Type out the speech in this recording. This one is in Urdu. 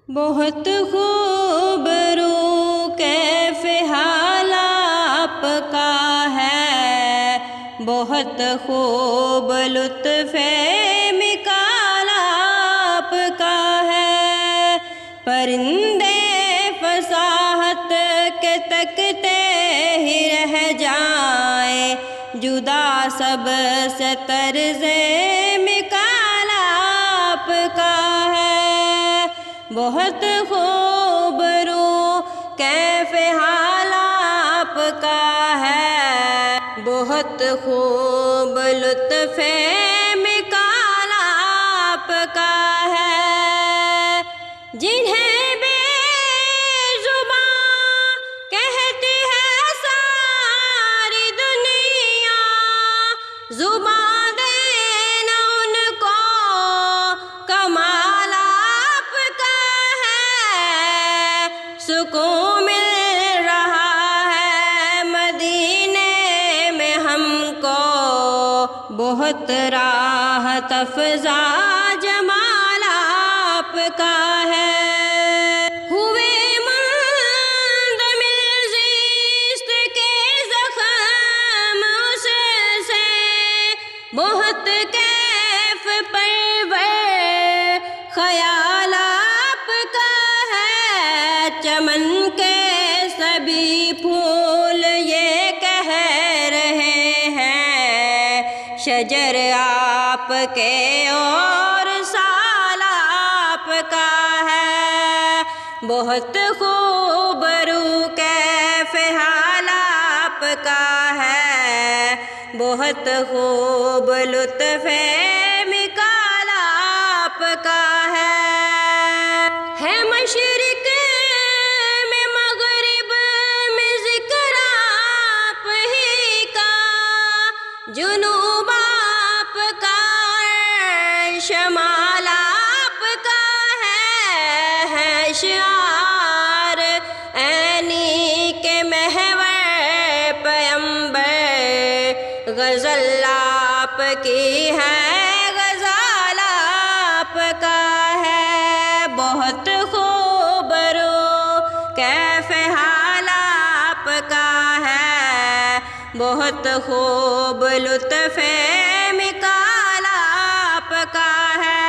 بہت خوب رو کیف حال آپ کا ہے، بہت خوب لطف مکال آپ کا ہے۔ پرندے فصاحت کے تکتے ہی رہ جائیں، جدا سب سے طرز مکال آپ کا ہے۔ بہت خوب رو کیف حال آپ کا ہے، بہت خوب لطف مکال آپ کا ہے۔ جنہیں بے زباں کہتی ہے ساری دنیا، زباں دینا ان کو کمال آپ کا ہے۔ سکون مل رہا ہے مدینے میں ہم کو، بہت راحت افزا جمال آپ کا ہے۔ ہوئے مندمل زیست کے زخم اس سے، بہت کیف پرور خیال آپ کا ہے۔ چمن کے سبھی پھول یہ کہہ رہے ہیں، شجر آپ کے اور سال آپ کا ہے۔ بہت خوب رو کیف حال آپ کا ہے، بہت خوب لطف مکال آپ کا ہے۔ مشرق میں مغرب میں ذکر آپ ہی کا، جنوب آپ کا شمال آپ کا ہے۔ شعار عینی کے محور پیمبر، غزل آپ کی ہے، غزال آپ کا ہے۔ بہت خوب رو کیف حال آپ کا ہے، بہت خوب لطف مکال آپ کا ہے۔